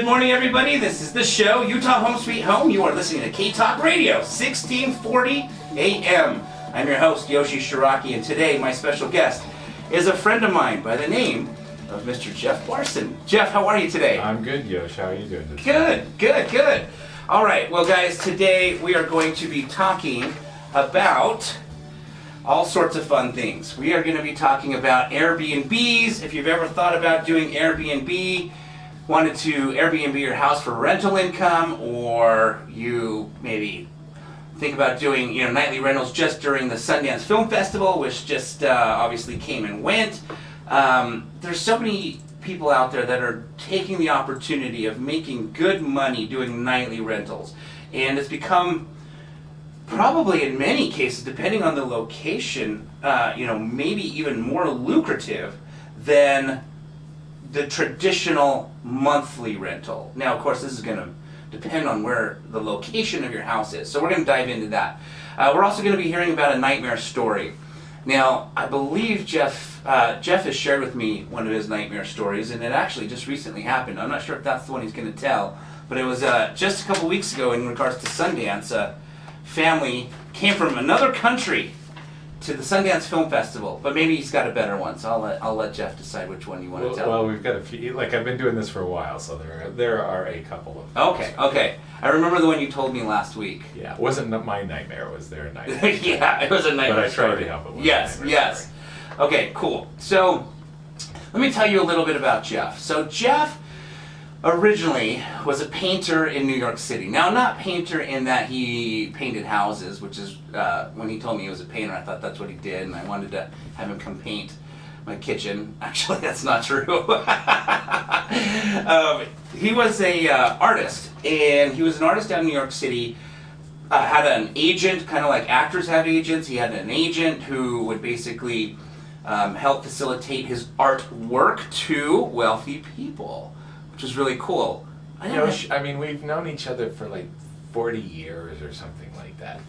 Good morning, everybody. This is the show, Utah Home Sweet Home. You are listening to K-Talk Radio, 1640 AM. I'm your host, Yoshi Shiraki, and today my special guest is a friend of mine by the name of Mr. Jeff Larson. Jeff, how are you today? I'm good, Yosh. How are you doing today? Good. All right, well, guys, today we are going to be talking about all sorts of fun things. We are going to be talking about Airbnbs. If you've ever thought about doing Airbnb, wanted to Airbnb your house for rental income, or you maybe think about doing nightly rentals just during the Sundance Film Festival, which just obviously came and went. There's so many people out there that are taking the opportunity of making good money doing nightly rentals, and it's become probably in many cases, depending on the location, maybe even more lucrative than the traditional monthly rental. Now, of course, this is going to depend on where the location of your house is, so we're going to dive into that. We're also going to be hearing about a nightmare story. Now, I believe Jeff has shared with me one of his nightmare stories, and it actually just recently happened. I'm not sure if that's the one he's going to tell, but it was just a couple weeks ago in regards to Sundance. A family came from another country to the Sundance Film Festival, but maybe he's got a better one, so I'll let Jeff decide which one you want to tell. Well, we've got a few. Like, I've been doing this for a while, so there are a couple of them. Okay. I remember the one you told me last week. Yeah, it wasn't my nightmare. Was their nightmare? Yeah, it was a nightmare. But I tried to help it. Yes. Okay, cool. So let me tell you a little bit about Jeff. So Jeff originally was a painter in New York City. Now, not painter in that he painted houses, which is, when he told me he was a painter, I thought that's what he did, and I wanted to have him come paint my kitchen. Actually, that's not true. He was a artist, and he was an artist down in New York City. Had an agent, kind of like actors have agents. He had an agent who would basically help facilitate his artwork to wealthy people, which is really cool. We've known each other for like 40 years or something like that.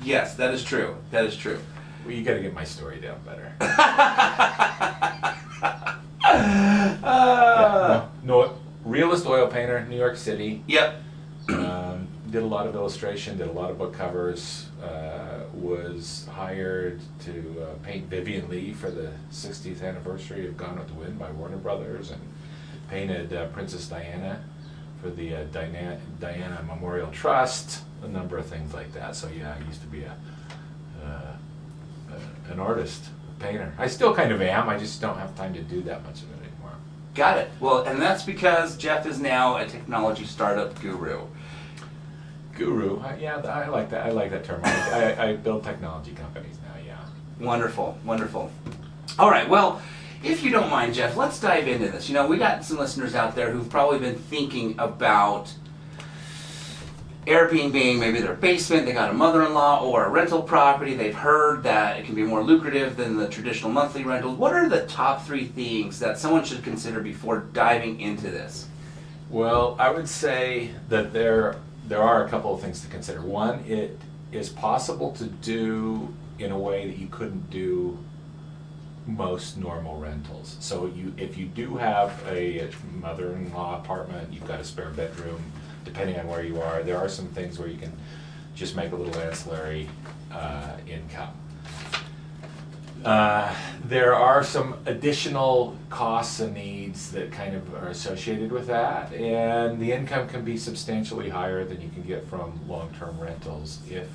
Yes, that is true. Well, you got to get my story down better. No, realist oil painter, New York City. Yep. Did a lot of illustration, did a lot of book covers, was hired to paint Vivian Lee for the 60th anniversary of Gone with the Wind by Warner Brothers, and painted Princess Diana for the Diana Memorial Trust, a number of things like that. So yeah, I used to be an artist, a painter. I still kind of am, I just don't have time to do that much of it anymore. Got it. Well, and that's because Jeff is now a technology startup guru. Yeah, I like that. I like that term. I build technology companies now. Yeah. Wonderful. All right. Well, if you don't mind, Jeff, let's dive into this. We got some listeners out there who've probably been thinking about Airbnb, maybe their basement. They got a mother-in-law or a rental property. They've heard that it can be more lucrative than the traditional monthly rental. What are the top 3 things that someone should consider before diving into this? Well, I would say that there are a couple of things to consider. One, it is possible to do in a way that you couldn't do most normal rentals. So if you do have a mother-in-law apartment, you've got a spare bedroom, depending on where you are, there are some things where you can just make a little ancillary income. There are some additional costs and needs that kind of are associated with that, and the income can be substantially higher than you can get from long-term rentals if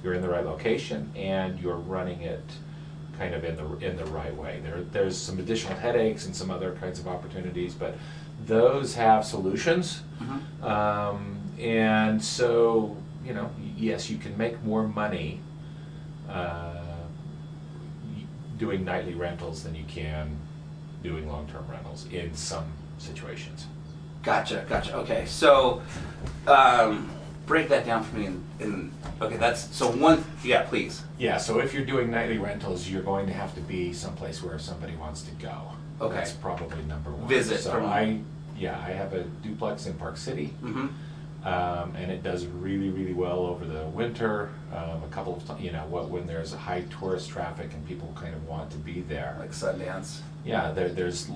you're in the right location and you're running it kind of in the right way. There's some additional headaches and some other kinds of opportunities, but those have solutions. Mm-hmm. And so, yes, you can make more money doing nightly rentals than you can doing long-term rentals in some situations. Gotcha. Okay, so break that down for me. Okay, that's so one. Yeah, please. Yeah, so if you're doing nightly rentals, you're going to have to be someplace where somebody wants to go. Okay, that's probably number one. Visit. So I have a duplex in Park City. Mm-hmm. And it does really, really well over the winter. A couple of times, when there's a high tourist traffic and people kind of want to be there. Like Sundance. Yeah, there's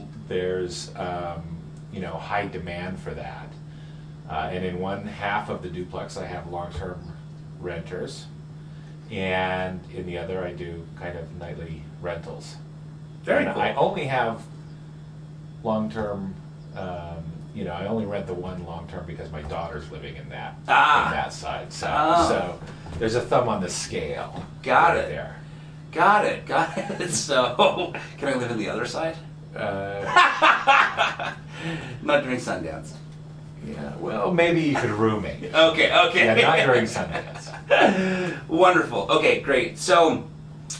high demand for that. And in one half of the duplex, I have long-term renters, and in the other, I do kind of nightly rentals. Very And cool. I only have long-term. I only rent the one long-term because my daughter's living in that side. So there's a thumb on the scale. Got right it. there. Got it. So, can I live in the other side? Not during Sundance. Yeah. Well, maybe you could roommate. Okay. Yeah, not during Sundance. Wonderful. Okay, great. So,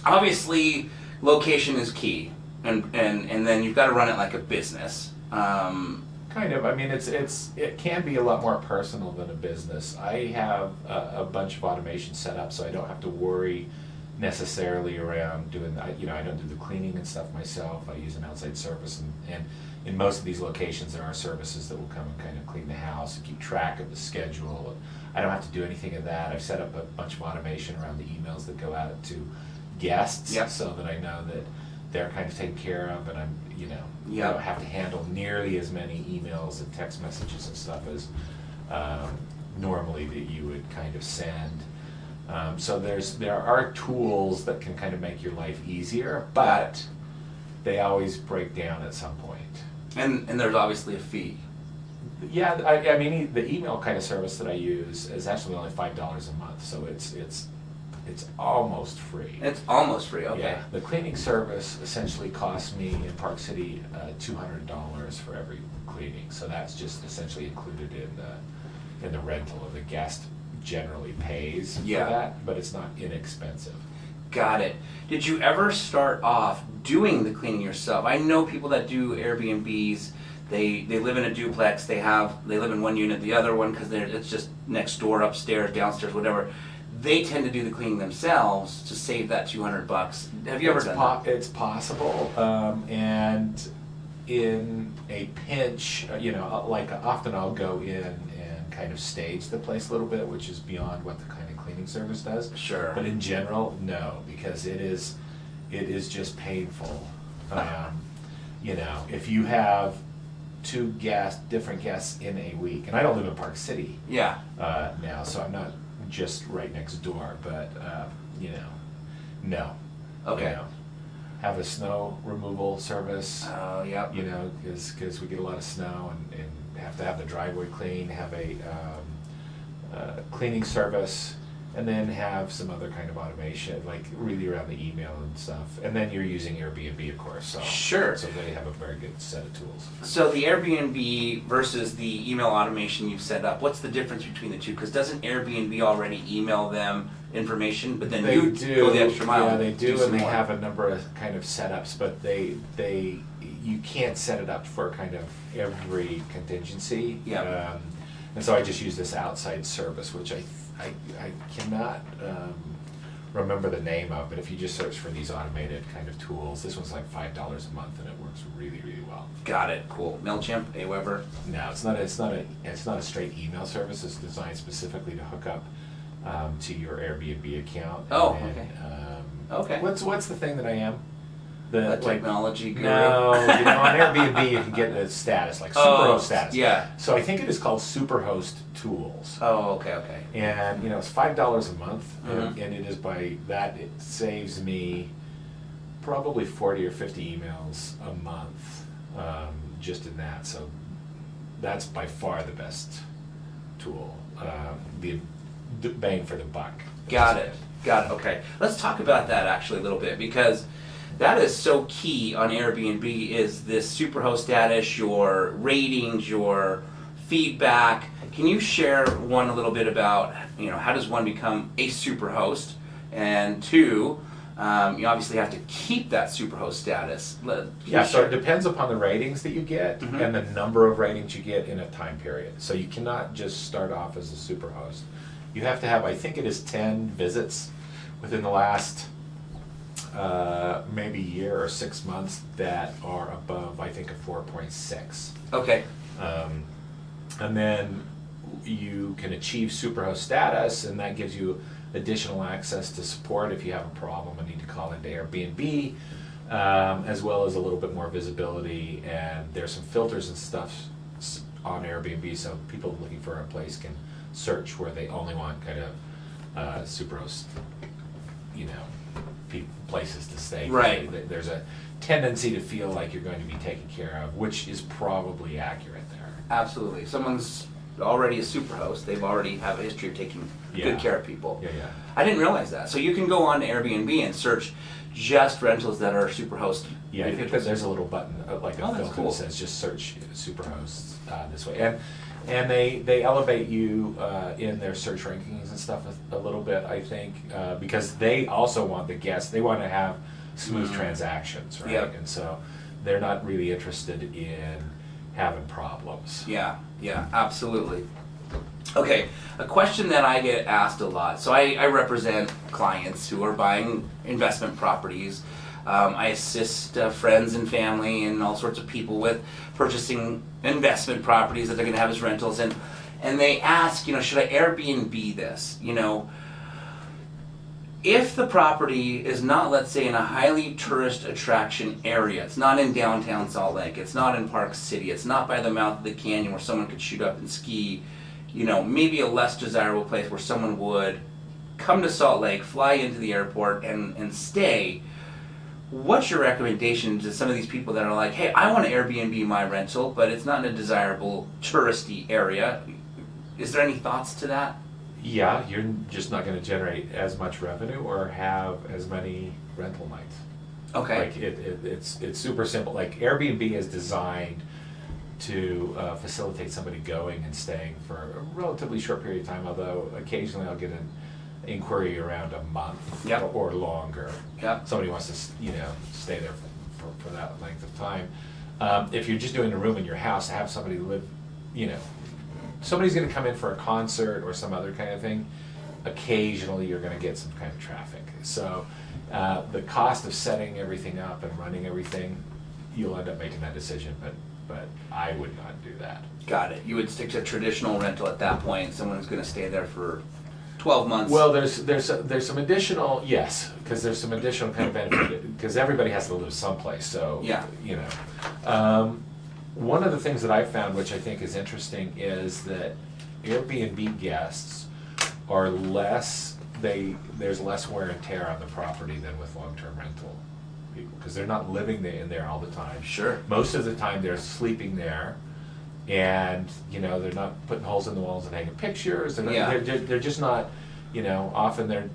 obviously, location is key, and then you've got to run it like a business. Kind of. I mean, it can be a lot more personal than a business. I have a bunch of automation set up, so I don't have to worry necessarily around doing. I don't do the cleaning and stuff myself. I use an outside service, and in most of these locations, there are services that will come and kind of clean the house and keep track of the schedule. I don't have to do anything of that. I've set up a bunch of automation around the emails that go out to guests, so that I know that they're kind of taken care of, and I'm, I don't have to handle nearly as many emails and text messages and stuff as normally that you would kind of send. So there are tools that can kind of make your life easier, but they always break down at some point. And there's obviously a fee. Yeah, I mean, the email kind of service that I use is actually only $5 a month, so it's almost free. It's almost free. Okay. Yeah, the cleaning service essentially costs me in Park City $200 for every cleaning, so that's just essentially included in the rental, of the guest generally pays for that, but it's not inexpensive. Got it. Did you ever start off doing the cleaning yourself? I know people that do Airbnbs. They live in a duplex. They live in one unit, the other one, because it's just next door, upstairs, downstairs, whatever. They tend to do the cleaning themselves to save that $200. Have you ever done that? It's possible, and in a pinch, like often I'll go in and kind of stage the place a little bit, which is beyond what the kind of cleaning service does. Sure. But in general, no, because it is just painful. If you have two different guests in a week, and I don't live in Park City. Now, so I'm not just right next door, but no. Okay. Have a snow removal service. Oh, yep. Because we get a lot of snow and have to have the driveway clean. Have a cleaning service, and then have some other kind of automation, like really around the email and stuff. And then you're using Airbnb, of course. So sure. So they have a very good set of tools. So the Airbnb versus the email automation you've set up, what's the difference between the two? Because doesn't Airbnb already email them information, but then They you do go the extra mile? Yeah, they do, some and they more. have a number of kind of setups, but you can't set it up for kind of every contingency. Yeah. And so I just use this outside service, which I cannot remember the name of, but if you just search for these automated kind of tools, this one's like $5 a month, and it works really, really well. Got it. Cool. MailChimp, Aweber. No, it's not a straight email service. It's designed specifically to hook up to your Airbnb account. Oh, and okay. Okay. What's the thing that I am? The technology guru. No, on Airbnb you can get a status, like Superhost status. Yeah. So I think it is called Superhost Tools. Oh, okay. And it's $5 a month, Mm-hmm. and it is by that it saves me probably 40 or 50 emails a month, just in that. So that's by far the best tool. The bang for the buck. Got it. Okay. Let's talk about that actually a little bit, because that is so key on Airbnb, is this Superhost status, your ratings, your feedback. Can you share a little bit about, how does one become a Superhost? And two, you obviously have to keep that Superhost status. So it depends upon the ratings that you get, Mm-hmm. and the number of ratings you get in a time period. So you cannot just start off as a Superhost. You have to have, I think it is 10 visits within the last maybe year or 6 months that are above, I think, a 4.6. Okay. And then you can achieve Superhost status, and that gives you additional access to support if you have a problem and need to call into Airbnb, as well as a little bit more visibility. And there's some filters and stuff on Airbnb, so people looking for a place can search where they only want kind of superhost, you know, places to stay. Right. There's a tendency to feel like you're going to be taken care of, which is probably accurate there. Absolutely. If someone's already a superhost, they've already have a history of taking good care of people. Yeah, yeah. I didn't realize that. So you can go on to Airbnb and search just rentals that are superhost. Yeah, I think that there's a little button, like a filter cool. that says just search superhosts this way. And they elevate you in their search rankings and stuff a little bit, I think, because they also want the guests, they want to have smooth transactions, right? Yep. And so they're not really interested in having problems. Yeah, yeah, absolutely. Okay, a question that I get asked a lot. So I represent clients who are buying investment properties. I assist friends and family and all sorts of people with purchasing investment properties that they're going to have as rentals. And they ask, should I Airbnb this? If the property is not, let's say, in a highly tourist attraction area, it's not in downtown Salt Lake, it's not in Park City, it's not by the mouth of the canyon where someone could shoot up and ski, maybe a less desirable place where someone would come to Salt Lake, fly into the airport, and stay, what's your recommendation to some of these people that are like, hey, I want to Airbnb my rental, but it's not in a desirable touristy area? Is there any thoughts to that? Yeah, you're just not going to generate as much revenue or have as many rental nights. Okay. Like it's super simple. Like Airbnb is designed to facilitate somebody going and staying for a relatively short period of time, although occasionally I'll get an inquiry around a month or longer. Yep. Somebody wants to stay there for that length of time. If you're just doing a room in your house, to have somebody live, somebody's going to come in for a concert or some other kind of thing, occasionally you're going to get some kind of traffic. So the cost of setting everything up and running everything, you'll end up making that decision, but I would not do that. Got it. You would stick to traditional rental at that point. Someone's going to stay there for 12 months. Well, there's some additional, yes, because there's some additional kind of benefit, because everybody has to live someplace, so, one of the things that I've found, which I think is interesting, is that Airbnb guests are there's less wear and tear on the property than with long-term rental people, because they're not living in there all the time. Sure. Most of the time they're sleeping there, and they're not putting holes in the walls and hanging pictures. They're just not, often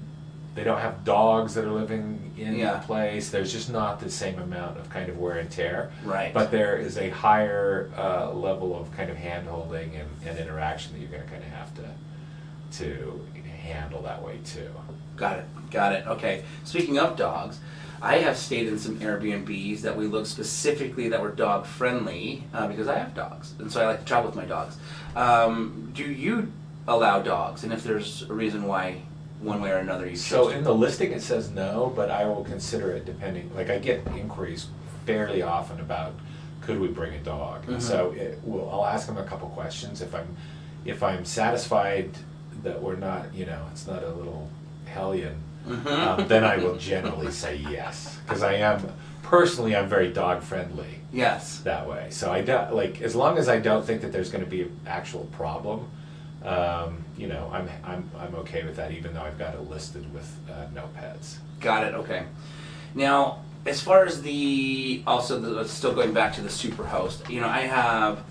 they don't have dogs that are living in the place. There's just not the same amount of kind of wear and tear. Right. But there is a higher level of kind of hand-holding and interaction that you're going to kind of have to handle that way too. Got it. Okay. Speaking of dogs, I have stayed in some Airbnbs that we looked specifically that were dog friendly because I have dogs, and so I like to travel with my dogs. Do you allow dogs? And if there's a reason why, one way or another, you So in the listing it says no, but I will consider it depending. Like I get inquiries fairly often about could we bring a dog, and so I'll ask them a couple questions. If I'm satisfied that we're not, it's not a little hellion, then I will generally say yes, because I'm very dog friendly. Yes. That way, so I don't as long as I don't think that there's going to be an actual problem. I'm okay with that, even though I've got it listed with no pets. Got it. Okay. Now, as far as still going back to the superhost, I have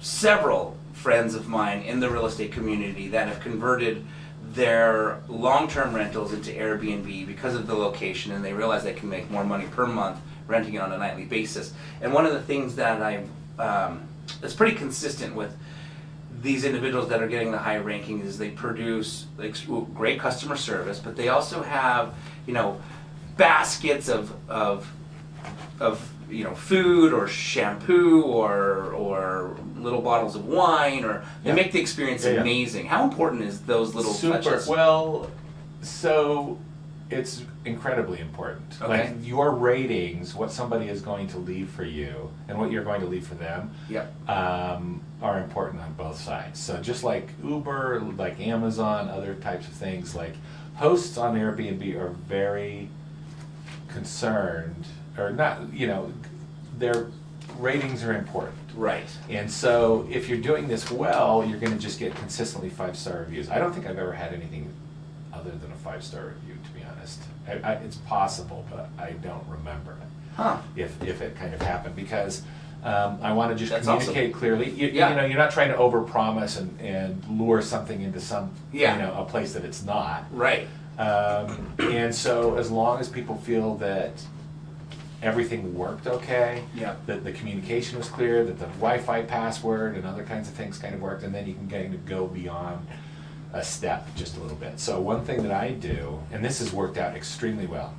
several friends of mine in the real estate community that have converted their long-term rentals into Airbnb because of the location, and they realize they can make more money per month renting it on a nightly basis. And one of the things that that's pretty consistent with these individuals that are getting the high rankings is they produce great customer service, but they also have baskets of food or shampoo or little bottles of wine, or they make the experience amazing. How important is those little touches? Well, so it's incredibly important. Okay. Like your ratings, what somebody is going to leave for you and what you're going to leave for them, are important on both sides. So just like Uber, like Amazon, other types of things, like hosts on Airbnb are very concerned, or not, their ratings are important. Right. And so if you're doing this well, you're going to just get consistently 5-star reviews. I don't think I've ever had anything other than a 5-star review, to be honest. It's possible, but I don't remember it. Huh. If it kind of happened, because I want to just That's communicate awesome. clearly. You know, you're not trying to overpromise and lure something into some, a place that it's not. Right. And so as long as people feel that everything worked okay, that the communication was clear, that the Wi-Fi password and other kinds of things kind of worked, and then you can kind of go beyond a step just a little bit. So one thing that I do, and this has worked out extremely well,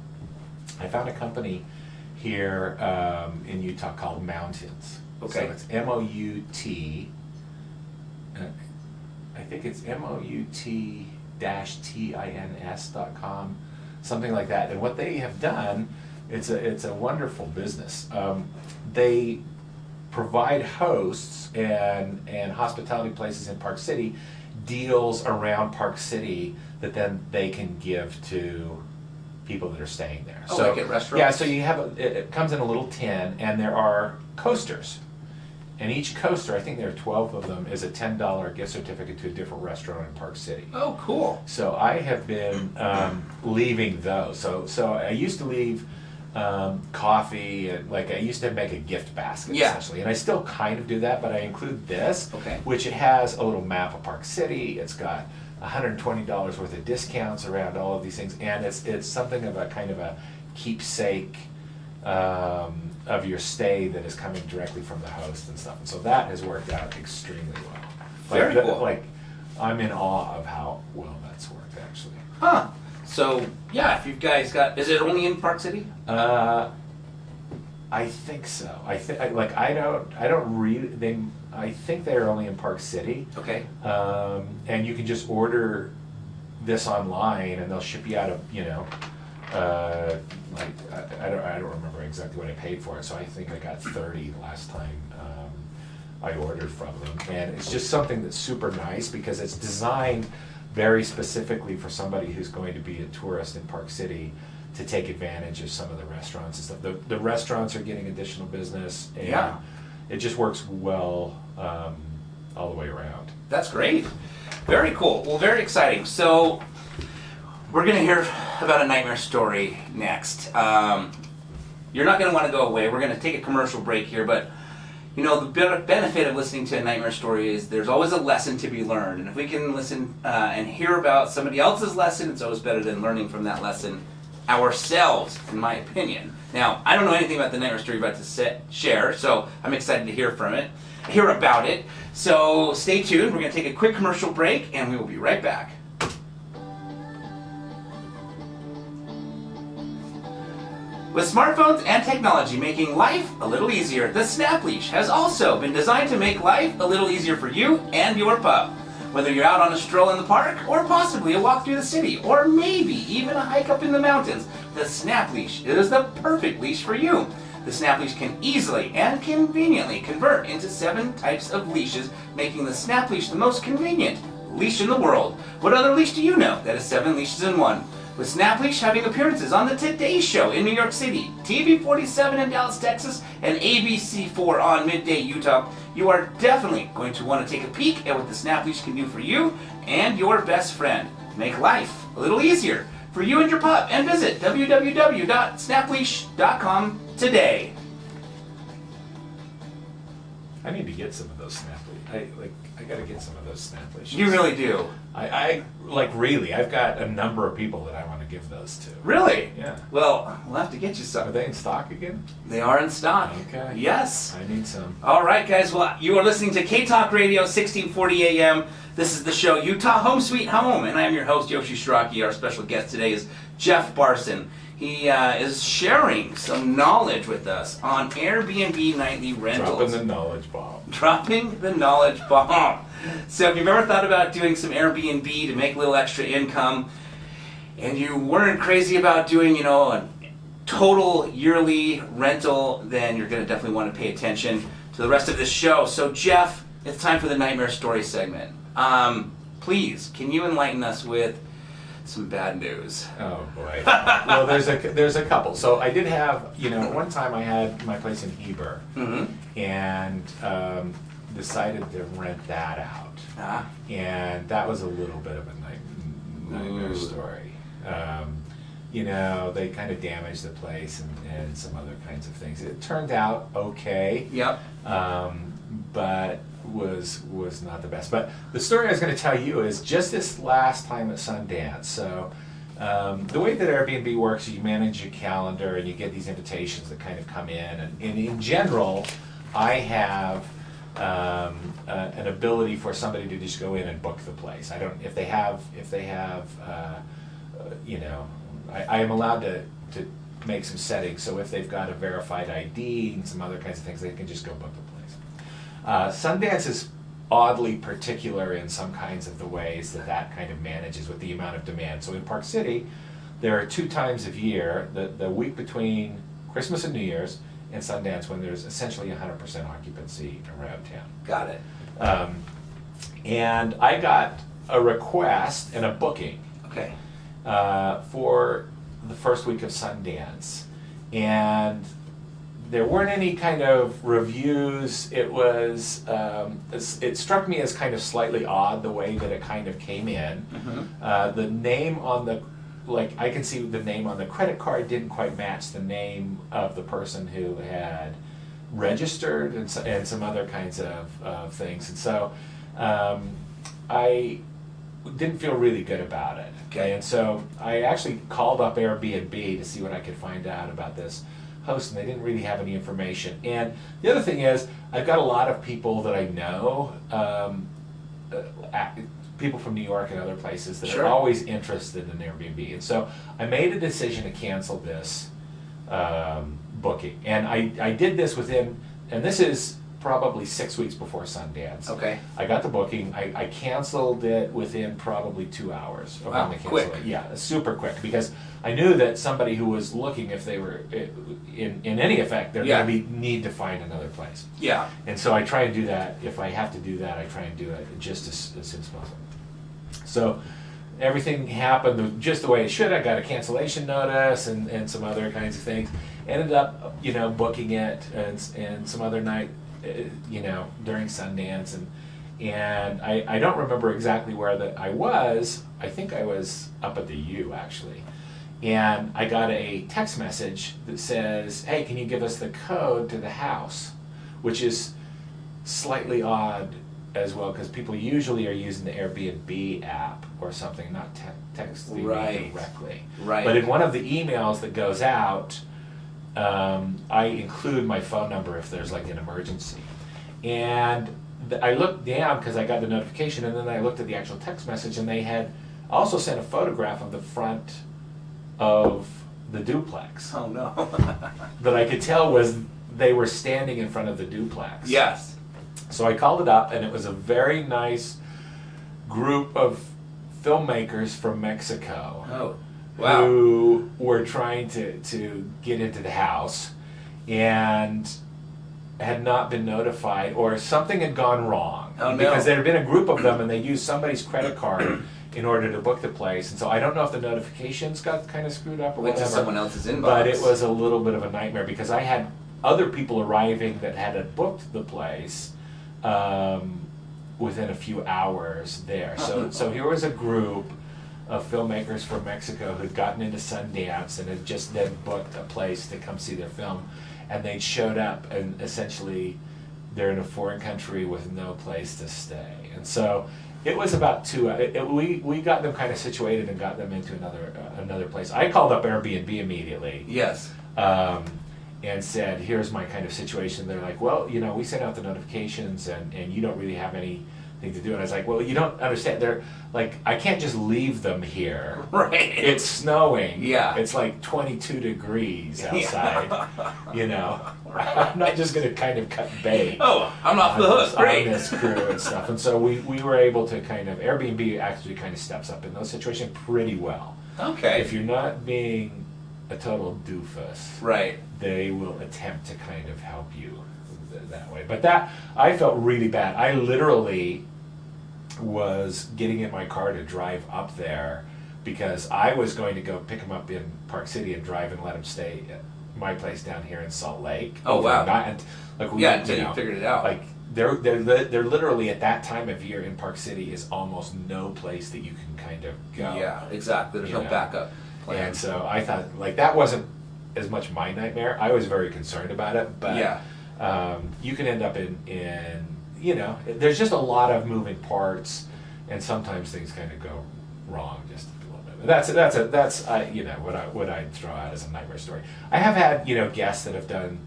I found a company here in Utah called Mountains. Okay. So it's M-O-U-T, I think it's MOUT-TINS.com, something like that. And what they have done, it's a wonderful business. They provide hosts and hospitality places in Park City deals around Park City that then they can give to people that are staying there. Oh, so, like at restaurants? Yeah, so you have it comes in a little tin, and there are coasters. And each coaster, I think there are 12 of them, is a $10 gift certificate to a different restaurant in Park City. Oh, cool. So I have been leaving those. So I used to leave coffee, and like I used to make a gift basket essentially, and I still kind of do that, but I include this, which it has a little map of Park City. It's got $120 worth of discounts around all of these things, and it's something of a kind of a keepsake of your stay that is coming directly from the host and stuff. And so that has worked out extremely well. Very cool. Like, I'm in awe of how well that's worked, actually. Huh. So, yeah, if you guys got, is it only in Park City? I think so. I think they're only in Park City. Okay. And you can just order this online, and they'll ship you out of, I don't remember exactly what I paid for it, so I think I got 30 last time I ordered from them. And it's just something that's super nice because it's designed very specifically for somebody who's going to be a tourist in Park City to take advantage of some of the restaurants and stuff. The restaurants are getting additional business, and it just works well all the way around. That's great. Very cool. Well, very exciting. So we're going to hear about a nightmare story next. You're not going to want to go away. We're going to take a commercial break here, but the benefit of listening to a nightmare story is there's always a lesson to be learned. And if we can listen and hear about somebody else's lesson, it's always better than learning from that lesson ourselves, in my opinion. Now, I don't know anything about the nightmare story you're about to share, so I'm excited to hear about it. So stay tuned. We're going to take a quick commercial break, and we will be right back. With smartphones and technology making life a little easier, the Snap Leash has also been designed to make life a little easier for you and your pup. Whether you're out on a stroll in the park, or possibly a walk through the city, or maybe even a hike up in the mountains, the Snap Leash is the perfect leash for you. The Snap Leash can easily and conveniently convert into 7 types of leashes, making the Snap Leash the most convenient leash in the world. What other leash do you know that is 7 leashes in one? With Snap Leash having appearances on the Today Show in New York City, TV 47 in Dallas, Texas, and ABC 4 on Midday, Utah, you are definitely going to want to take a peek at what the Snap Leash can do for you and your best friend. Make life a little easier for you and your pup, and visit www.snapleash.com today. I need to get some of those Snap Leash. I gotta get some of those Snap Leashes. You really do. I've got a number of people that I want to give those to. Really? Yeah. Well, we'll have to get you some. Are they in stock again? They are in stock. Okay. Yes. I need some. All right, guys. Well, you are listening to K-Talk Radio, 1640 AM. This is the show Utah Home Sweet Home, and I'm your host, Yoshi Shiraki. Our special guest today is Jeff Barson. He is sharing some knowledge with us on Airbnb nightly rentals. Dropping the knowledge bomb. Dropping the knowledge bomb. So if you've ever thought about doing some Airbnb to make a little extra income, and you weren't crazy about doing, a total yearly rental, then you're going to definitely want to pay attention to the rest of this show. So Jeff, it's time for the Nightmare Story segment. Please, can you enlighten us with some bad news. Oh boy. Well, there's a couple. So I did have, one time I had my place in Heber, and decided to rent that out, and that was a little bit of a nightmare story. They kind of damaged the place and some other kinds of things. It turned out okay. Yep. But was not the best. But the story I was going to tell you is just this last time at Sundance. So the way that Airbnb works is you manage your calendar and you get these invitations that kind of come in. And in general, I have an ability for somebody to just go in and book the place. I am allowed to make some settings. So if they've got a verified ID and some other kinds of things, they can just go book the place. Sundance is oddly particular in some kinds of the ways that kind of manages with the amount of demand. So in Park City, there are 2 times of year, the week between Christmas and New Year's and Sundance, when there's essentially 100% occupancy around town. Got it. And I got a request and a booking for the first week of Sundance. And there weren't any kind of reviews. It was, it struck me as kind of slightly odd the way that it kind of came in. The name on the, I can see the name on the credit card didn't quite match the name of the person who had registered and some other kinds of things. And so I didn't feel really good about it. Okay, and so I actually called up Airbnb to see what I could find out about this host, and they didn't really have any information. And the other thing is, I've got a lot of people that I know, people from New York and other places that are always interested in Airbnb. And so I made a decision to cancel this booking. And I did this within, and this is probably 6 weeks before Sundance. Okay. I got the booking. I canceled it within probably 2 hours of when they canceled it. Yeah, super quick, because I knew that somebody who was looking, if they were in any effect, they're going to need to find another place. Yeah. And so I try and do that. If I have to do that, I try and do it just as soon as possible. So everything happened just the way it should. I got a cancellation notice and some other kinds of things. Ended up, booking it and some other night, during Sundance, and I don't remember exactly where I was. I think I was up at the U, actually, and I got a text message that says, "Hey, can you give us the code to the house?" Which is slightly odd as well, because people usually are using the Airbnb app or something, not texting me directly. Right. But in one of the emails that goes out, I include my phone number if there's an emergency. And I looked down because I got the notification, and then I looked at the actual text message, and they had also sent a photograph of the front of the duplex. Oh no. That I could tell they were standing in front of the duplex. Yes. So I called it up, and it was a very nice group of filmmakers from Mexico. Oh. Wow. Who were trying to get into the house and had not been notified, or something had gone wrong. Oh, no. Because there had been a group of them, and they used somebody's credit card in order to book the place. And so I don't know if the notifications got kind of screwed up or went whatever. to someone else's inbox. But it was a little bit of a nightmare, because I had other people arriving that had booked the place within a few hours there. So here was a group of filmmakers from Mexico who'd gotten into Sundance and had just then booked a place to come see their film, and they'd showed up, and essentially they're in a foreign country with no place to stay. And so it was about we got them kind of situated and got them into another place. I called up Airbnb immediately. Yes. And said, here's my kind of situation. They're like, well, we sent out the notifications, and you don't really have anything to do. And I was like, well, you don't understand. They're like, I can't just leave them here. Right. It's snowing. Yeah. It's 22 degrees outside. I'm not just going to kind of cut bait. Oh, I'm off the hook. Great. On this crew and stuff. And so we were able to Airbnb actually kind of steps up in those situations pretty well. Okay. If you're not being a total doofus. Right. They will attempt to kind of help you that way. But I felt really bad. I literally was getting in my car to drive up there because I was going to go pick him up in Park City and drive and let him stay at my place down here in Salt Lake. Oh, wow. And, like, Until you figured it out. Like, they're literally at that time of year in Park City is almost no place that you can kind of go. Yeah, exactly. There's no backup plan. And so I thought, like, that wasn't as much my nightmare. I was very concerned about it, but you can end up in there's just a lot of moving parts, and sometimes things kind of go wrong just a little bit. That's what I'd throw out as a nightmare story. I have had guests that have done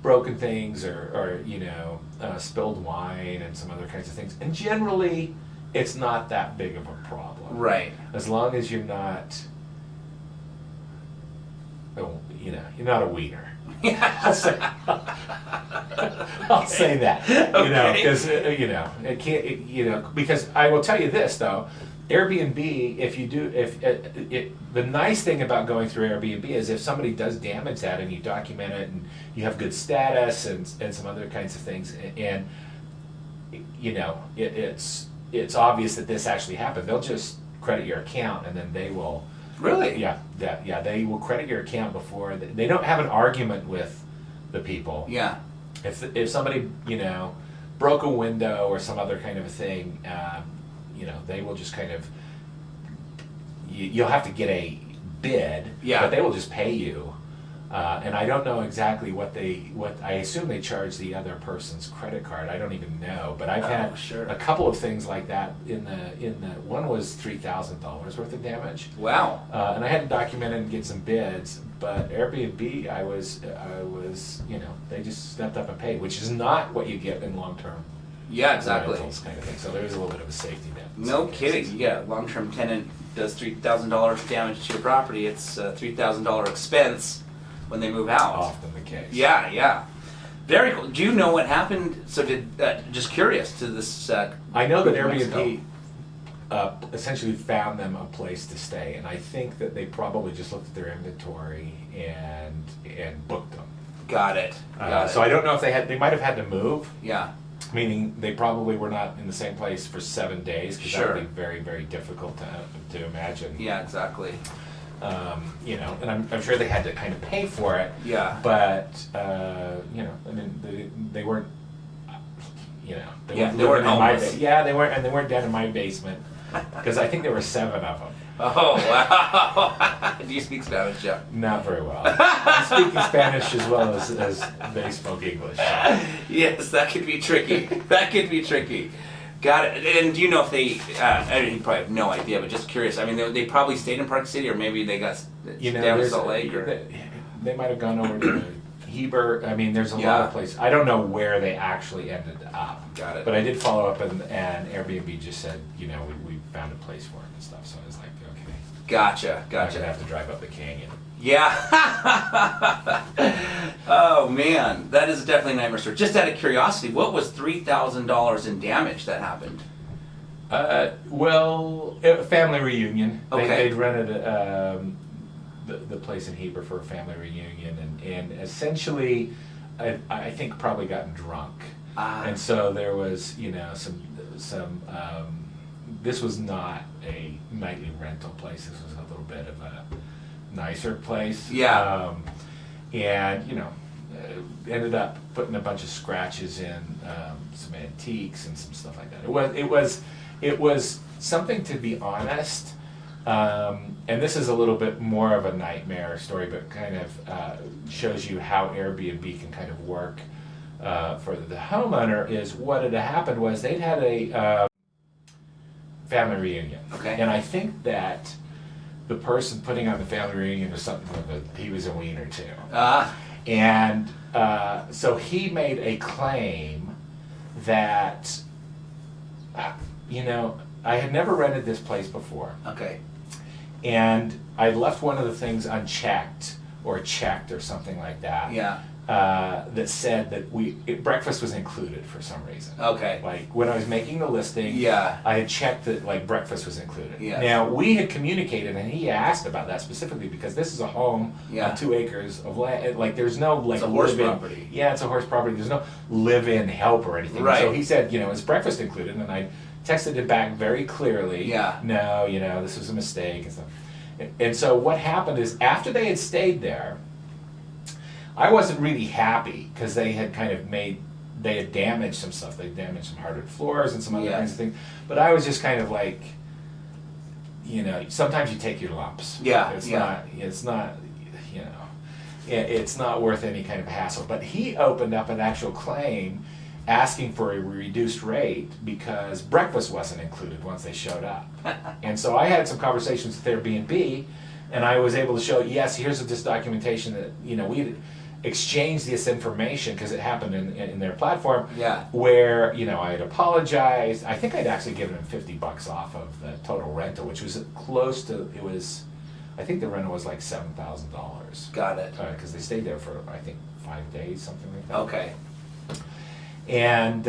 broken things or spilled wine and some other kinds of things, and generally it's not that big of a problem. Right. As long as you're not, you're not a wiener. I'll say that. Because it can't. Because I will tell you this though, Airbnb. The nice thing about going through Airbnb is if somebody does damage that and you document it and you have good status and some other kinds of things, and it's obvious that this actually happened, they'll just credit your account and then they will. Really? Yeah. They will credit your account before they don't have an argument with the people. Yeah. If somebody broke a window or some other kind of a thing, they will just kind of. You'll have to get a bid. Yeah. But they will just pay you, and I don't know exactly what I assume they charge the other person's credit card. I don't even know, but I've had a couple of things like that. In the one was $3,000 worth of damage. Wow. And I had to document it and get some bids, but Airbnb, I was they just stepped up and paid, which is not what you get in long-term. Yeah, exactly. Rentals kind of thing. So there's a little bit of a safety net. No kidding. You get a long-term tenant does $3,000 damage to your property. It's a $3,000 expense when they move out. Often the case. Yeah. Very cool. Do you know what happened? So just curious to this. I know that Airbnb essentially found them a place to stay, and I think that they probably just looked at their inventory and booked them. Got it. So I don't know if they might have had to move. Yeah. Meaning they probably were not in the same place for 7 days, because that would be very, very difficult to imagine. Yeah, exactly. And I'm sure they had to kind of pay for it. Yeah. But they weren't. They weren't homeless. they weren't, and they weren't down in my basement, because I think there were 7 of them. Oh wow! Do you speak Spanish, Jeff? Not very well. I'm speaking Spanish as well as they spoke English. So. Yes, that could be tricky. Got it. And do you know if they? You probably have no idea, but just curious. I mean, they probably stayed in Park City, or maybe they got down to Salt Lake, or they might have gone over to Heber. I mean, there's a lot of places. I don't know where they actually ended up. Got it. But I did follow up, and Airbnb just said, we found a place for it and stuff. So I was like, okay. Gotcha. I'm gonna have to drive up the canyon. Yeah. Oh man, that is definitely a nightmare story. Just out of curiosity, what was $3,000 in damage that happened? A family reunion. Okay. They'd rented the place in Heber for a family reunion, and essentially, I think probably gotten drunk, and so there was some. This was not a nightly rental place. This was a little bit of a nicer place. Yeah. Ended up putting a bunch of scratches in, some antiques and some stuff like that. It was something, to be honest. And this is a little bit more of a nightmare story, but kind of shows you how Airbnb can kind of work for the homeowner. Is what had happened was they'd had a family reunion. Okay. And I think that the person putting on the family reunion was something he was a wiener too. And so he made a claim that, I had never rented this place before. Okay. And I left one of the things unchecked or checked or something like that. Yeah. That said that breakfast was included for some reason. Okay. Like when I was making the listing, I had checked that breakfast was included. Yes. Now we had communicated, and he asked about that specifically because this is a home on 2 acres of land. Like there's no it's a horse property. Yeah, it's a horse property. There's no live-in help or anything. Right. So he said, is breakfast included? And I texted it back very clearly. Yeah. No, this was a mistake and stuff. And so what happened is after they had stayed there, I wasn't really happy because they had kind of they had damaged some stuff. They damaged some hardwood floors and some other kinds of things. But I was just kind of like, you know, sometimes you take your lumps. Yeah. It's not, you know, it's not worth any kind of hassle. But he opened up an actual claim asking for a reduced rate because breakfast wasn't included once they showed up. And so I had some conversations with Airbnb, and I was able to show, yes, here's this documentation that, you know, we exchanged this information because it happened in their platform. Yeah. Where, you know, I had apologized. I think I'd actually given him $50 off of the total rental, which was close to, I think the rental was like $7,000. Got it. Because they stayed there for, I think, 5 days, something like that. Okay. And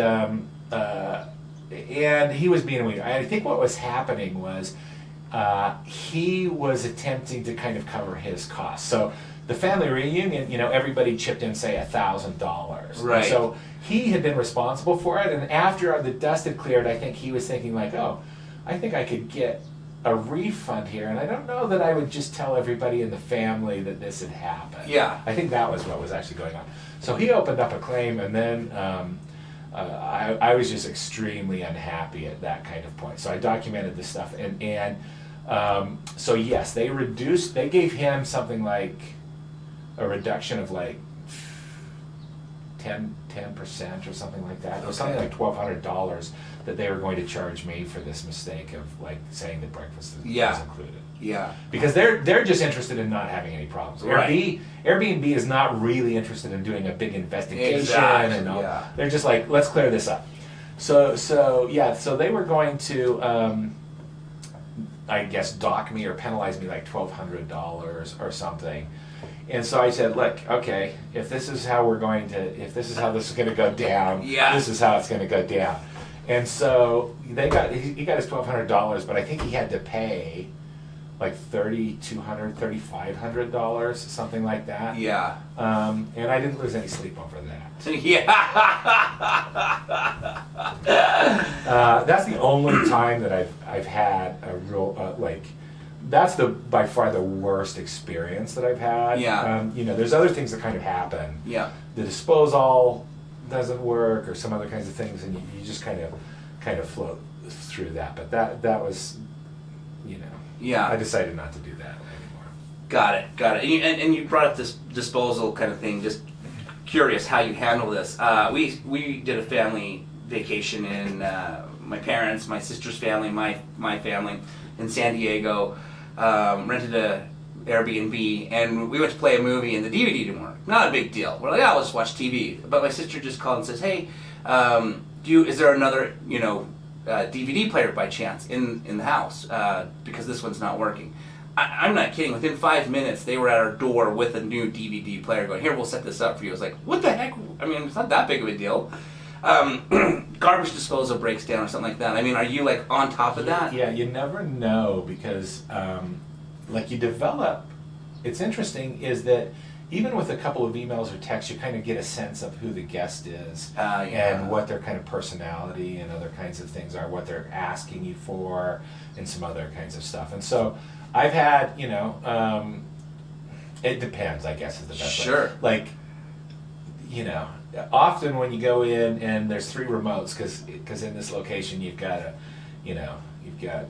he was being weird. I think what was happening was he was attempting to kind of cover his costs. So the family reunion, you know, everybody chipped in, say, $1,000. Right. And so he had been responsible for it, and after the dust had cleared, I think he was thinking like, oh, I think I could get a refund here, and I don't know that I would just tell everybody in the family that this had happened. Yeah. I think that was what was actually going on. So he opened up a claim, and then I was just extremely unhappy at that kind of point. So I documented this stuff, and so yes, they gave him something like a reduction of like 10% or something like that. It was something like $1,200 that they were going to charge me for this mistake of like saying that breakfast was included. Yeah. Because they're just interested in not having any problems. Right. Airbnb is not really interested in doing a big investigation and all. Yeah. They're just like, let's clear this up. So they were going to I guess dock me or penalize me like $1,200 or something. And so I said, look, okay, if this is how this is going to go down, this is how it's going to go down. And so he got his $1,200, but I think he had to pay like $3,200, $3,500, something like that. Yeah. And I didn't lose any sleep over that. Yeah. That's the only time that I've had a real that's by far the worst experience that I've had. Yeah. You know, there's other things that kind of happen. Yeah. The disposal doesn't work, or some other kinds of things, and you just kind of float through that. But that was, you know. Yeah. I decided not to do that anymore. Got it. And you brought up this disposal kind of thing. Just curious how you handle this. We did a family vacation in my parents, my sister's family, my family in San Diego. Rented a Airbnb, and we went to play a movie, and the DVD didn't work. Not a big deal. We're like, yeah, let's watch TV. But my sister just called and says, hey, is there another, you know, DVD player by chance in the house, because this one's not working. I'm not kidding. Within 5 minutes, they were at our door with a new DVD player going, here, we'll set this up for you. I was like, what the heck? I mean, it's not that big of a deal. Garbage disposal breaks down or something like that. I mean, are you like on top of that? Yeah, you never know because like you develop, it's interesting is that even with a couple of emails or texts, you kind of get a sense of who the guest is and what their kind of personality and other kinds of things are, what they're asking you for, and some other kinds of stuff. And so I've had, you know, it depends, I guess is the best way. Sure. Like, you know, often when you go in and there's 3 remotes, because in this location you've got you've got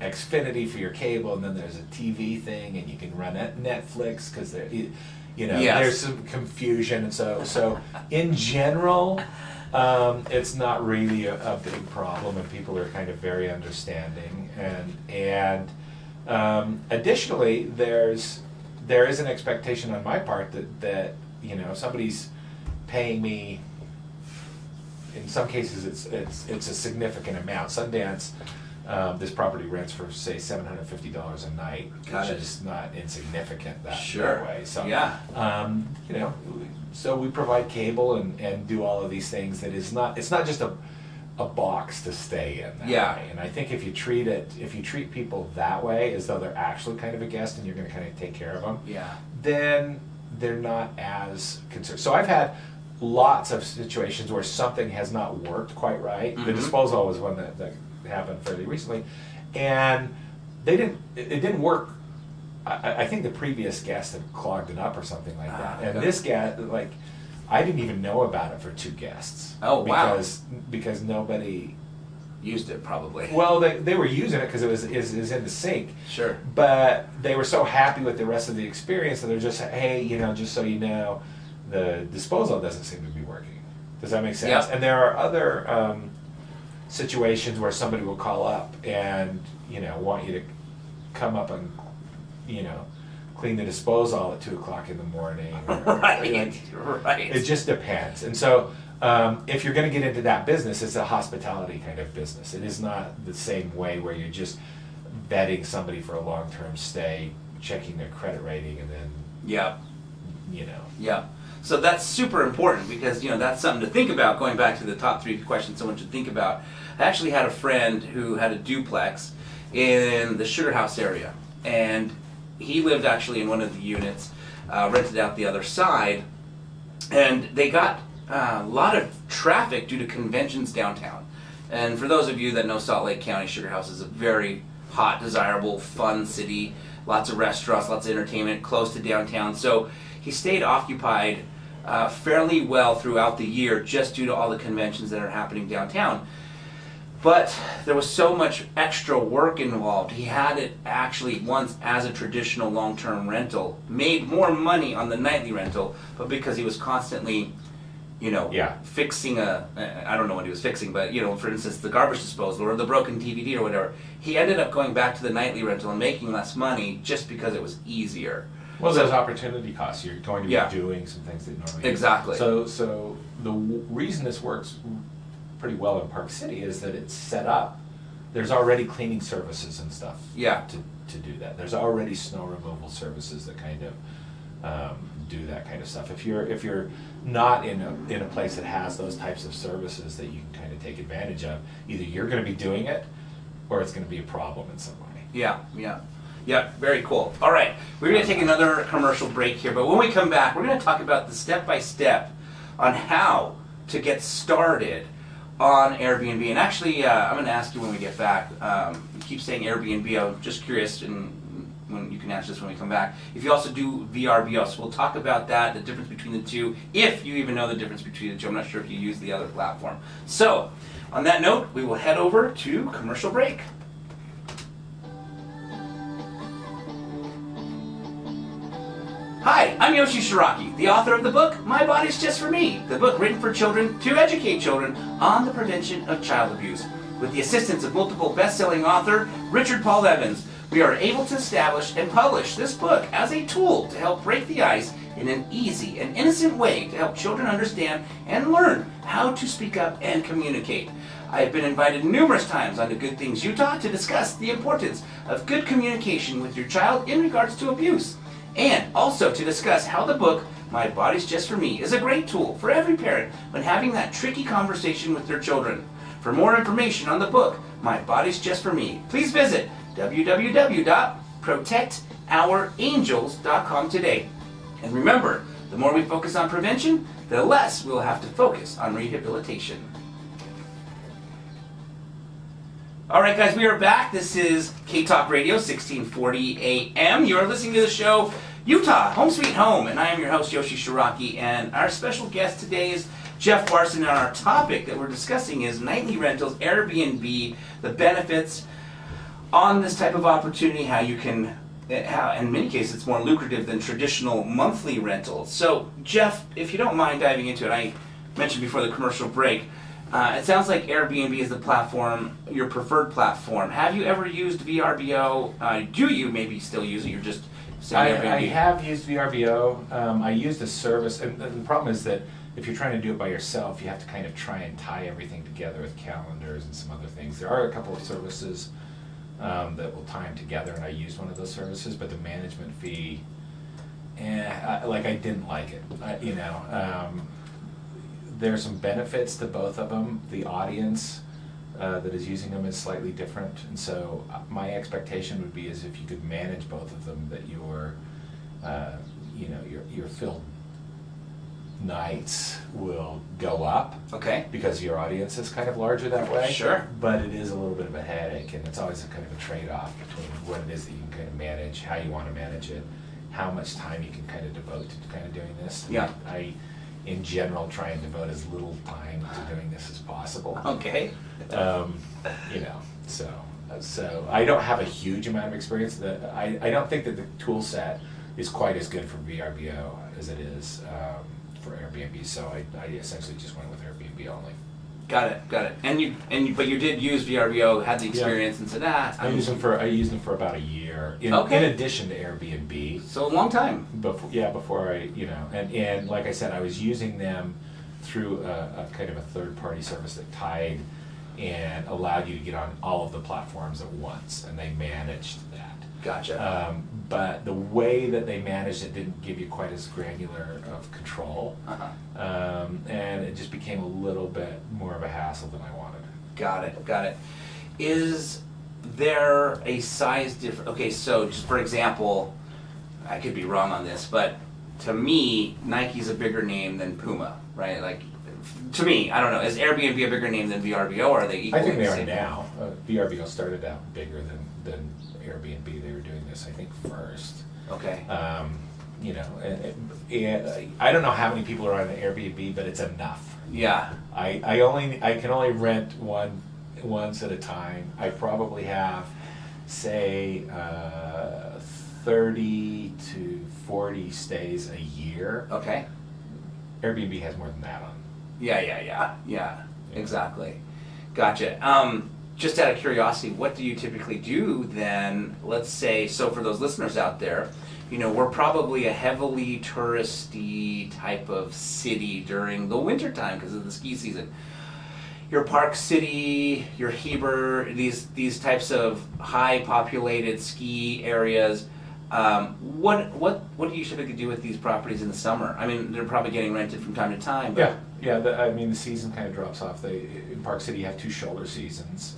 Xfinity for your cable, and then there's a TV thing, and you can run Netflix because there's some confusion, and so in general, it's not really a big problem, and people are kind of very understanding, and additionally, there is an expectation on my part that you know, if somebody's paying me, in some cases it's a significant amount. Sundance, this property rents for say $750 a night, which is not insignificant that way. So you know, so we provide cable and do all of these things. It's not just a box to stay in that way. And I think if you treat people that way, as though they're actually kind of a guest and you're going to kind of take care of them, then they're not as concerned. So I've had lots of situations where something has not worked quite right. Mm-hmm. The disposal was one that happened fairly recently, and it didn't work I think the previous guest had clogged it up or something like that. And okay. this guest, like, I didn't even know about it for 2 guests. Oh, wow. Because nobody Used it probably. Well, they were using it because it was in the sink. Sure. But they were so happy with the rest of the experience that they're just, hey, just so you know, the disposal doesn't seem to be working. Does that make sense? Yep. And there are other situations where somebody will call up and want you to come up and clean the disposal at 2:00 in the morning. Right. Right. It just depends. And so if you're going to get into that business, it's a hospitality kind of business. It is not the same way where you're just vetting somebody for a long-term stay, checking their credit rating, and then Yeah. Yeah. So that's super important because that's something to think about. Going back to the top 3 questions someone should think about. I actually had a friend who had a duplex in the Sugar House area, and he lived actually in one of the units, rented out the other side, and they got a lot of traffic due to conventions downtown. And for those of you that know Salt Lake County, Sugar House is a very hot, desirable, fun city. Lots of restaurants, lots of entertainment, close to downtown. So he stayed occupied fairly well throughout the year just due to all the conventions that are happening downtown. But there was so much extra work involved. He had it actually once as a traditional long-term rental, made more money on the nightly rental, but because he was constantly fixing I don't know what he was fixing, but for instance, the garbage disposal or the broken DVD or whatever, he ended up going back to the nightly rental and making less money just because it was easier. Well, there's opportunity costs. You're going to be Yeah. doing some things that you normally Exactly. So the reason this works pretty well in Park City is that it's set up. There's already cleaning services and stuff. Yeah. To do that. There's already snow removal services that kind of do that kind of stuff. If you're not in a place that has those types of services that you can kind of take advantage of, either you're going to be doing it, or it's going to be a problem in some way. Yeah, very cool. All right, we're going to take another commercial break here, but when we come back, we're going to talk about the step-by-step on how to get started on Airbnb. And actually, I'm going to ask you when we get back. You keep saying Airbnb. I'm just curious, and when you can answer this when we come back. If you also do VRBO, so we'll talk about that, the difference between the two, if you even know the difference between the two. I'm not sure if you use the other platform. So, on that note, we will head over to commercial break. Hi, I'm Yoshi Shiraki, the author of the book, My Body's Just For Me, the book written for children to educate children on the prevention of child abuse. With the assistance of multiple best-selling author Richard Paul Evans, we are able to establish and publish this book as a tool to help break the ice in an easy and innocent way to help children understand and learn how to speak up and communicate. I have been invited numerous times on to Good Things Utah to discuss the importance of good communication with your child in regards to abuse, and also to discuss how the book, My Body's Just For Me, is a great tool for every parent when having that tricky conversation with their children. For more information on the book, My Body's Just For Me, please visit www.protectourangels.com today. And remember, the more we focus on prevention, the less we'll have to focus on rehabilitation. All right, guys, we are back. This is K-Talk Radio, 1640 AM. You are listening to the show Utah, Home Sweet Home, and I am your host, Yoshi Shiraki, and our special guest today is Jeff Larson, and our topic that we're discussing is nightly rentals, Airbnb, the benefits on this type of opportunity, how you can, how in many cases it's more lucrative than traditional monthly rentals. So, Jeff, if you don't mind diving into it, I mentioned before the commercial break, it sounds like Airbnb is the platform, your preferred platform. Have you ever used VRBO? Do you maybe still use it? You're just saying Airbnb. I have used VRBO. I used a service, and the problem is that if you're trying to do it by yourself, you have to kind of try and tie everything together with calendars and some other things. There are a couple of services that will tie them together, and I used one of those services, but the management fee, I didn't like it. There's some benefits to both of them. The audience that is using them is slightly different, and so my expectation would be is if you could manage both of them, that you're filled nights will go up. Okay. Because your audience is kind of larger that way. Sure. But it is a little bit of a headache, and it's always a kind of a trade-off between what it is that you can kind of manage, how you want to manage it, how much time you can kind of devote to kind of doing this. Yeah. I in general, try and devote as little time to doing this as possible. Okay. You know, so I don't have a huge amount of experience. I don't think that the tool set is quite as good for VRBO as it is for Airbnb. So I essentially just went with Airbnb only. Got it. But you did use VRBO, had the experience, and said, I used them for about a year. In addition to Airbnb. So a long time. Before I, and like I said, I was using them through a kind of a third-party service that tied and allowed you to get on all of the platforms at once, and they managed that. Gotcha. But the way that they managed it didn't give you quite as granular of control, and it just became a little bit more of a hassle than I wanted. Got it. Is there a size difference? Okay, so just for example, I could be wrong on this, but to me, Nike's a bigger name than Puma, right? Like, to me, I don't know. Is Airbnb a bigger name than VRBO, or are they equal? I think they are now. VRBO started out bigger than Airbnb. They were doing this, I think, first. Okay. And I don't know how many people are on Airbnb, but it's enough. Yeah. I can only rent once at a time. I probably have, say, 30 to 40 stays a year. Okay. Airbnb has more than that on. Yeah. Exactly. Gotcha. Just out of curiosity, what do you typically do then? Let's say, so for those listeners out there, we're probably a heavily touristy type of city during the winter time because of the ski season. Your Park City, your Heber, these types of high populated ski areas. What do you typically do with these properties in the summer? I mean, they're probably getting rented from time to time. But the season kind of drops off. In Park City, you have 2 shoulder seasons.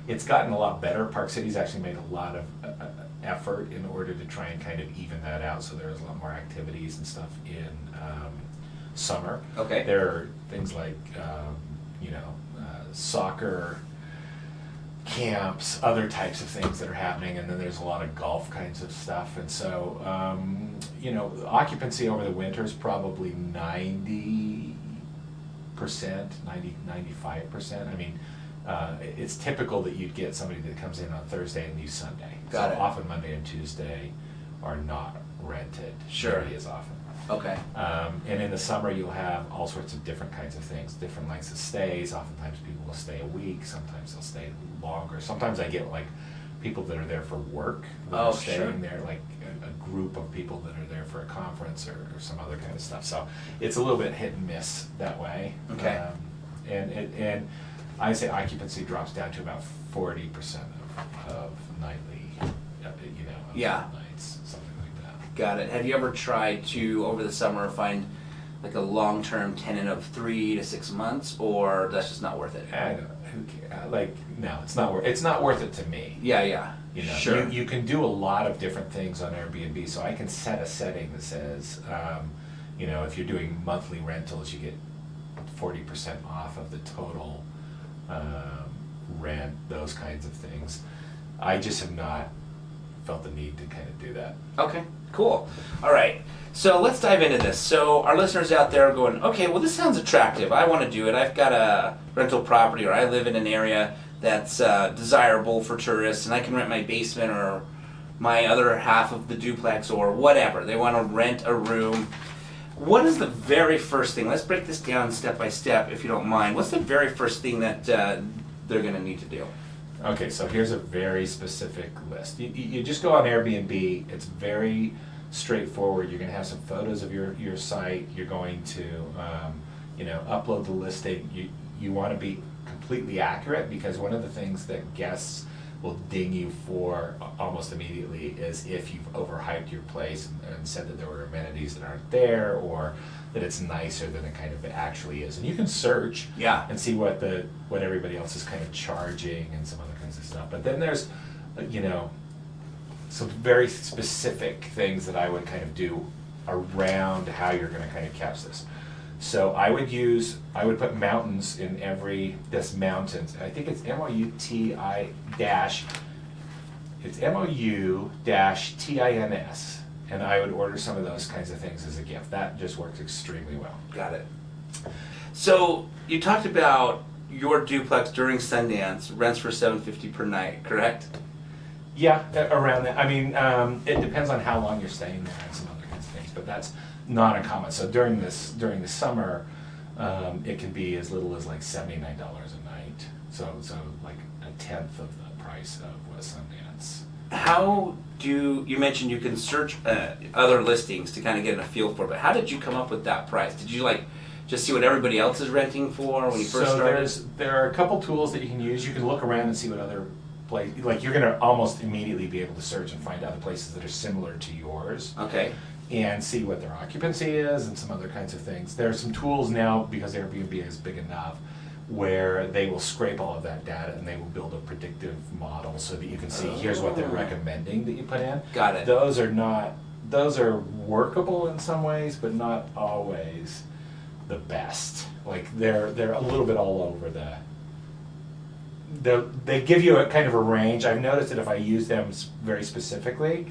It's gotten a lot better. Park City's actually made a lot of effort in order to try and kind of even that out. So there's a lot more activities and stuff in summer. Okay. There are things like soccer camps, other types of things that are happening, and then there's a lot of golf kinds of stuff. And so, occupancy over the winter is probably 90%, 95%. I mean, it's typical that you'd get somebody that comes in on Thursday and leaves Sunday. Got it. Often Monday and Tuesday are not rented nearly as often. Okay. And in the summer, you'll have all sorts of different kinds of things, different lengths of stays. Oftentimes people will stay a week, sometimes they'll stay longer. Sometimes I get like people that are there for work that are staying there, like a group of people that are there for a conference or some other kind of stuff. So it's a little bit hit and miss that way. Okay. And I say occupancy drops down to about 40% of nightly, nights, something like that. Got it. Have you ever tried to, over the summer, find like a long-term tenant of 3 to 6 months, or that's just not worth it? No, it's not worth it to me. Yeah. Sure. You can do a lot of different things on Airbnb, so I can set a setting that says, if you're doing monthly rentals, you get 40% off of the total rent, those kinds of things. I just have not felt the need to kind of do that. Okay, cool. All right, so let's dive into this. So our listeners out there are going, okay, well, this sounds attractive. I want to do it. I've got a rental property, or I live in an area that's desirable for tourists, and I can rent my basement or my other half of the duplex or whatever. They want to rent a room. What is the very first thing? Let's break this down step by step, if you don't mind. What's the very first thing that they're going to need to do? Okay, so here's a very specific list. You just go on Airbnb. It's very straightforward. You're going to have some photos of your site. You're going to upload the listing. You want to be completely accurate, because one of the things that guests will ding you for almost immediately is if you've overhyped your place and said that there were amenities that aren't there, or that it's nicer than it kind of actually is. And you can search and see what everybody else is kind of charging and some other kinds of stuff. But then there's some very specific things that I would kind of do around how you're going to kind of catch this. So I would put mountains in this mountains. I think it's it's MOU-TINS. And I would order some of those kinds of things as a gift. That just works extremely well. Got it. So you talked about your duplex during Sundance, rents for $750 per night, correct? Yeah, around that. I mean, it depends on how long you're staying there and some other kinds of things, but that's not uncommon. So during the summer, it can be as little as like $79 a night. So like a tenth of the price of what Sundance. How do you mentioned you can search other listings to kind of get a feel for it, but how did you come up with that price? Did you like just see what everybody else is renting for when you first started? There are a couple tools that you can use. You can look around and see what other places, like you're going to almost immediately be able to search and find other places that are similar to yours. Okay. And see what their occupancy is and some other kinds of things. There are some tools now, because Airbnb is big enough, where they will scrape all of that data and they will build a predictive model so that you can see here's what they're recommending that you put in. Got it. Those are workable in some ways, but not always the best. Like they're a little bit all over they give you a kind of a range. I've noticed that if I use them very specifically,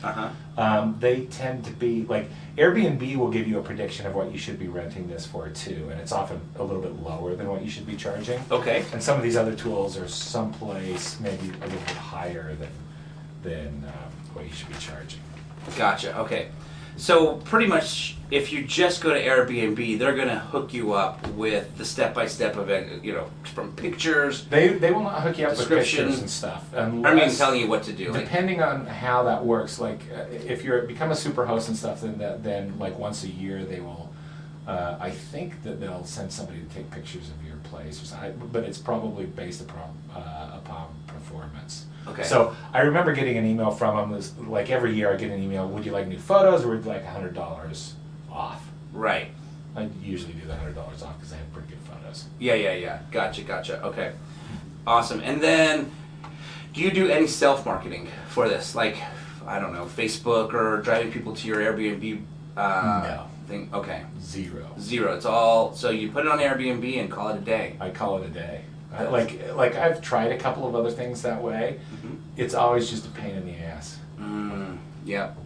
they tend to be like Airbnb will give you a prediction of what you should be renting this for too, and it's often a little bit lower than what you should be charging. Okay. And some of these other tools are someplace maybe a little bit higher than what you should be charging. Gotcha. Okay. So pretty much, if you just go to Airbnb, they're going to hook you up with the step-by-step of it, from pictures. They will not hook you up with description, pictures and stuff. Telling you what to do. Depending on how that works, like if you become a super host and stuff, then like once a year they will. I think that they'll send somebody to take pictures of your place or something, but it's probably based upon performance. Okay. So I remember getting an email from them. Like every year I get an email, would you like new photos or would you like $100 off? Right. I usually do the $100 off because I have pretty good photos. Yeah. Gotcha. Okay. Awesome. And then, do you do any self-marketing for this? Like, I don't know, Facebook or driving people to your Airbnb No. thing? Okay. Zero. It's all, so you put it on Airbnb and call it a day. I call it a day. Like I've tried a couple of other things that way. Mm-hmm. It's always just a pain in the ass. Yep.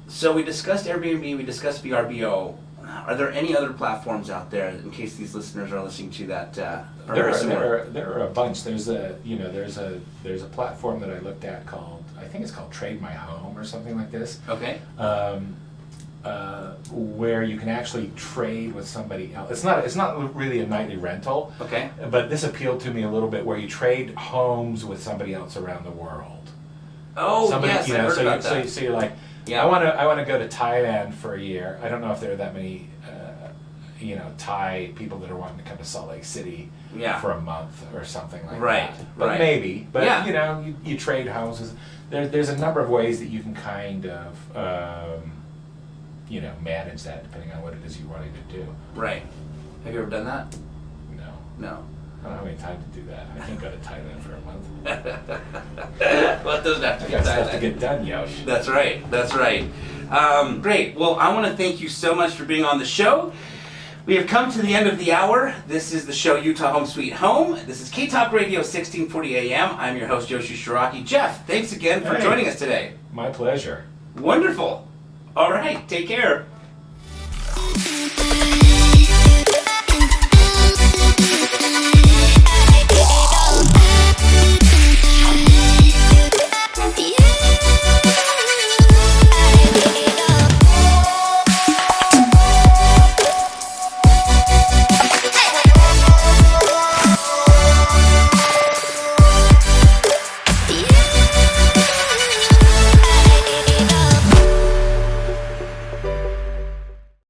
So we discussed Airbnb, we discussed VRBO. Are there any other platforms out there, in case these listeners are listening to that are very similar? There are a bunch. There's a platform that I looked at called, I think it's called Trade My Home or something like this. Okay. Where you can actually trade with somebody else. It's not really a nightly rental. Okay. But this appealed to me a little bit, where you trade homes with somebody else around the world. Oh, yes, I heard about that. So you're like, yeah. I want to go to Thailand for a year. I don't know if there are that many, Thai people that are wanting to come to Salt Lake City for a month or something like that. But maybe. But you trade homes. There's a number of ways that you can kind of. Manage that depending on what it is you're wanting to do. Right. Have you ever done that? No. I don't have any time to do that. I can't go to Thailand for a month. Well, it doesn't have to I be got Thailand. stuff to get done, Yosh. That's right. Great. Well, I want to thank you so much for being on the show. We have come to the end of the hour. This is the show Utah Home Sweet Home. This is K-Talk Radio 1640 AM. I'm your host, Yoshi Shiraki. Jeff, thanks again for joining us today. My pleasure. Wonderful. All right, take care.